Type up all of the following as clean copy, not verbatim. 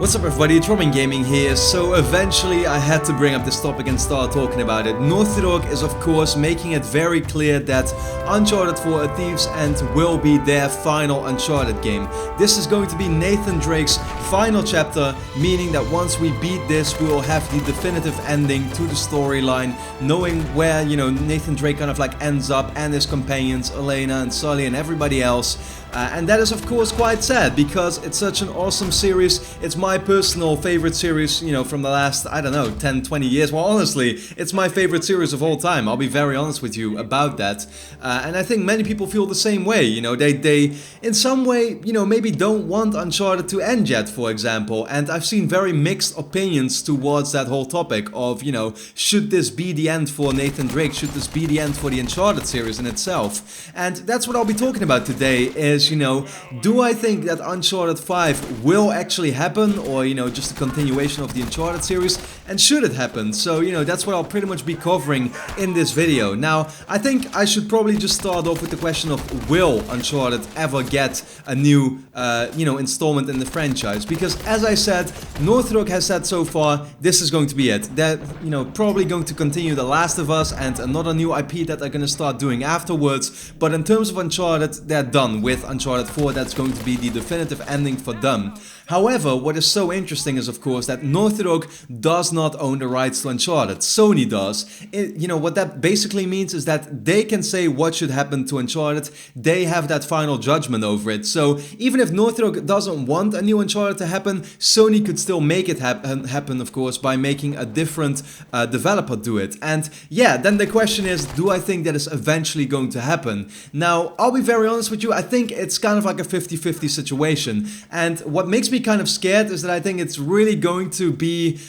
What's up everybody, it's Robin Gaming here. So eventually I had to bring up this topic and start talking about it. Naughty Dog is of course making it very clear that Uncharted 4: A Thief's End will be their final Uncharted game. This is going to be Nathan Drake's final chapter, meaning that once we beat this we will have the definitive ending to the storyline, knowing where, you know, Nathan Drake kind of like ends up, and his companions, Elena and Sully and everybody else. And that is of course quite sad because it's such an awesome series. It's my personal favorite series, you know, from the last, I don't know, 10-20 years. Well, honestly, it's my favorite series of all time. I'll be very honest with you about that. And I think many people feel the same way, you know, they in some way, you know, maybe don't want Uncharted to end yet, for example. And I've seen very mixed opinions towards that whole topic of, you know, should this be the end for Nathan Drake? Should this be the end for the Uncharted series in itself? And that's what I'll be talking about today is, you know, do I think that Uncharted 5 will actually happen, or, you know, just a continuation of the Uncharted series, and should it happen? So, you know, that's what I'll pretty much be covering in this video. Now, I think I should probably just start off with the question of, will Uncharted ever get a new, you know, installment in the franchise? Because as I said, Naughty Dog has said so far, this is going to be it. They're, you know, probably going to continue The Last of Us and another new IP that they're going to start doing afterwards. But in terms of Uncharted, they're done with Uncharted 4. That's going to be the definitive ending for them. However, what is so interesting is of course that Naughty Dog does not own the rights to Uncharted. Sony does. You know, what that basically means is that they can say what should happen to Uncharted. They have that final judgment over it. So even if Naughty Dog doesn't want a new Uncharted to happen, Sony could still make it happen, of course, by making a different developer do it. And yeah, then the question is, do I think that is eventually going to happen? Now, I'll be very honest with you, I think it's kind of like a 50-50 situation. And what makes me kind of scared is that I think it's really going to be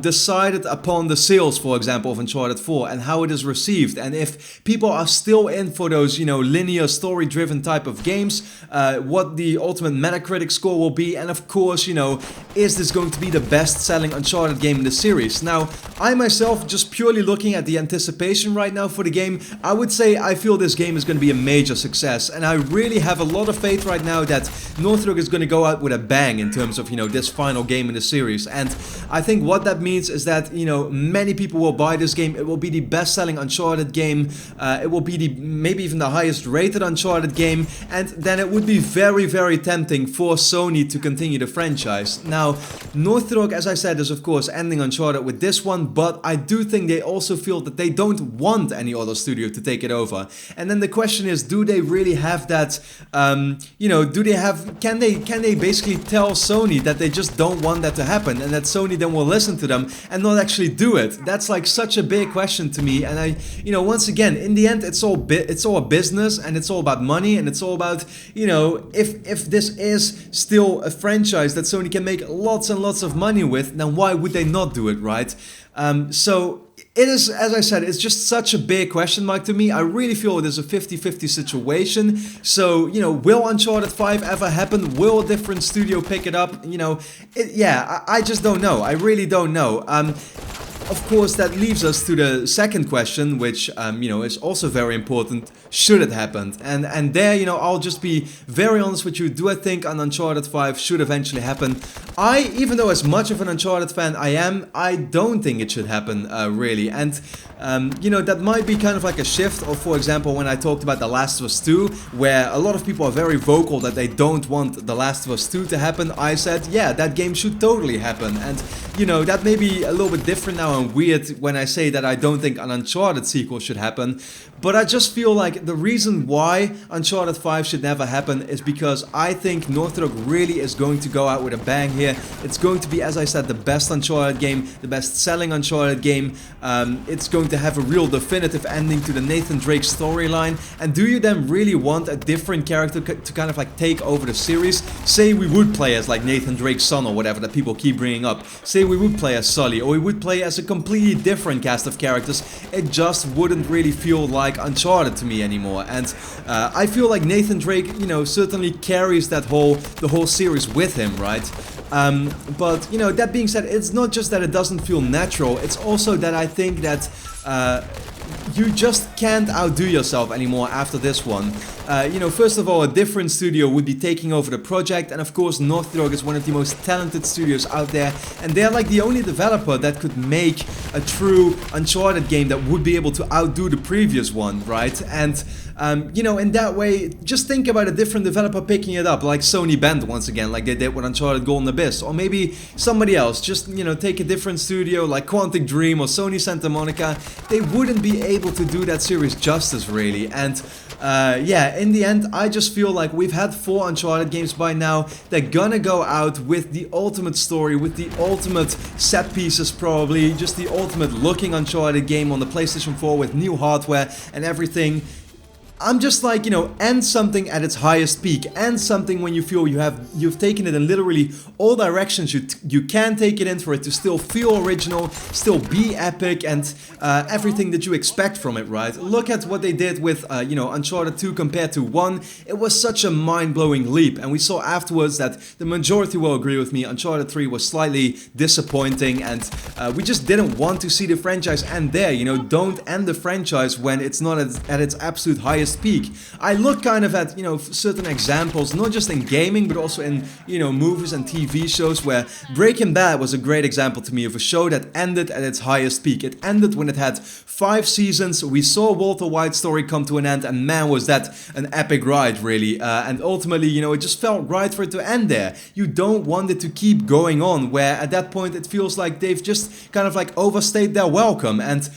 decided upon the sales, for example, of Uncharted 4 and how it is received. And if people are still in for those, you know, linear story-driven type of games, what the ultimate Metacritic score will be, and of course, you know, is this going to be the best-selling Uncharted game in the series? Now, I myself, just purely looking at the anticipation right now for the game, I would say I feel this game is going to be a major success, and I really have a lot of faith right now that Naughty Dog is going to go out with a bang in terms of, you know, this final game in the series. And I think what that means is that, you know, many people will buy this game. It will be the best-selling Uncharted game. It will be the maybe even the highest rated Uncharted game, and then it would be very, very tempting for Sony to continue the franchise. Now, Naughty Dog, as I said, is of course ending Uncharted with this one, but I do think they also feel that they don't want any other studio to take it over. And then the question is, do they really have that, you know, can they basically tell Sony that they just don't want that to happen, and that Sony then will listen to them and not actually do it? That's like such a big question to me. And you know, once again, in the end, it's all a business, and it's all about money, and it's all about, you know, if this is still a franchise that Sony can make lots and lots of money with, then why would they not do it, right? So it is, as I said, it's just such a big question mark to me. I really feel it is a 50-50 situation. So, you know, will Uncharted 5 ever happen? Will a different studio pick it up? You know, yeah, I just don't know. I really don't know. Of course, that leaves us to the second question, which, you know, is also very important. Should it happen? And there, you know, I'll just be very honest with you. Do I think an Uncharted 5 should eventually happen? Even though as much of an Uncharted fan I am, I don't think it should happen, really. And, you know, that might be kind of like a shift of, for example, when I talked about The Last of Us 2, where a lot of people are very vocal that they don't want The Last of Us 2 to happen. I said, yeah, that game should totally happen. And, you know, that may be a little bit different now and weird when I say that I don't think an Uncharted sequel should happen, but I just feel like the reason why Uncharted 5 should never happen is because I think Naughty Dog really is going to go out with a bang here. It's going to be, as I said, the best Uncharted game, the best-selling Uncharted game. It's going to have a real definitive ending to the Nathan Drake storyline. And do you then really want a different character to kind of like take over the series? Say we would play as like Nathan Drake's son or whatever that people keep bringing up. Say we would play as Sully, or we would play as a completely different cast of characters. It just wouldn't really feel like Uncharted to me anymore. And I feel like Nathan Drake, you know, certainly carries the whole series with him, right? But, you know, that being said, it's not just that it doesn't feel natural, it's also that I think that you just can't outdo yourself anymore after this one. You know, first of all, a different studio would be taking over the project, and of course Naughty Dog is one of the most talented studios out there, and they're like the only developer that could make a true Uncharted game that would be able to outdo the previous one, right? And you know, in that way, just think about a different developer picking it up, like Sony Bend once again, like they did with Uncharted Golden Abyss, or maybe somebody else, just, you know, take a different studio like Quantic Dream or Sony Santa Monica. They wouldn't be able to do that series justice, really. And yeah, in the end, I just feel like we've had 4 Uncharted games by now. They're gonna go out with the ultimate story, with the ultimate set pieces probably, just the ultimate looking Uncharted game on the PlayStation 4 with new hardware and everything. I'm just like, you know, end something at its highest peak, end something when you feel you've taken it in literally all directions you can take it in, for it to still feel original, still be epic, and everything that you expect from it, right? Look at what they did with, you know, Uncharted 2 compared to 1. It was such a mind-blowing leap, and we saw afterwards that the majority will agree with me, Uncharted 3 was slightly disappointing, and we just didn't want to see the franchise end there. You know, don't end the franchise when it's not at its absolute highest peak. I look kind of at, you know, certain examples, not just in gaming, but also in, you know, movies and TV shows, where Breaking Bad was a great example to me of a show that ended at its highest peak. It ended when it had 5 seasons, we saw Walter White's story come to an end, and man, was that an epic ride, really. And ultimately, you know, it just felt right for it to end there. You don't want it to keep going on, where at that point it feels like they've just kind of like overstayed their welcome, and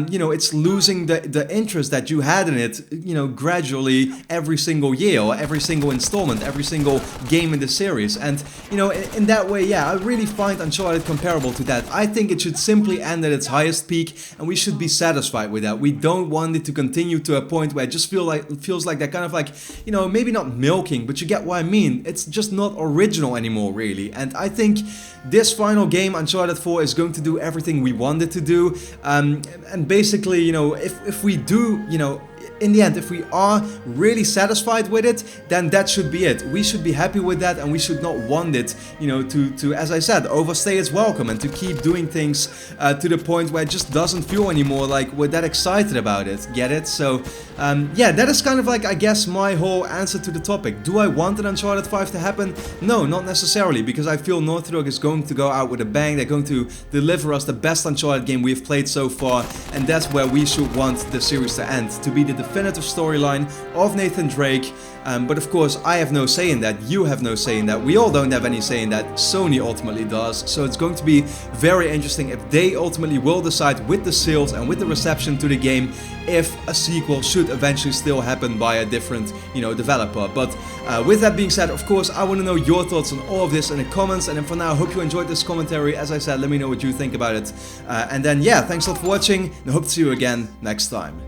you know, it's losing the interest that you had in it, you know, gradually every single year, or every single installment, every single game in the series. And, you know, in that way, yeah, I really find Uncharted comparable to that. I think it should simply end at its highest peak, and we should be satisfied with that. We don't want it to continue to a point where it just feels like they're kind of like, you know, maybe not milking, but you get what I mean. It's just not original anymore, really. And I think this final game, Uncharted 4, is going to do everything we want it to do. And basically, you know, if we do, you know, in the end, if we are really satisfied with it, then that should be it. We should be happy with that, and we should not want it, you know, to as I said, overstay its welcome, and to keep doing things to the point where it just doesn't feel anymore like we're that excited about it. Get it? So, yeah, that is kind of like, I guess, my whole answer to the topic. Do I want an Uncharted 5 to happen? No, not necessarily, because I feel Naughty Dog is going to go out with a bang. They're going to deliver us the best Uncharted game we've played so far, and that's where we should want the series to end, to be the definitive storyline of Nathan Drake. But of course, I have no say in that, you have no say in that, we all don't have any say in that, Sony ultimately does. So it's going to be very interesting if they ultimately will decide, with the sales and with the reception to the game, if a sequel should eventually still happen by a different, you know, developer. But with that being said, of course, I want to know your thoughts on all of this in the comments. And then for now, I hope you enjoyed this commentary. As I said, let me know what you think about it. And then, yeah, thanks a lot for watching, and I hope to see you again next time.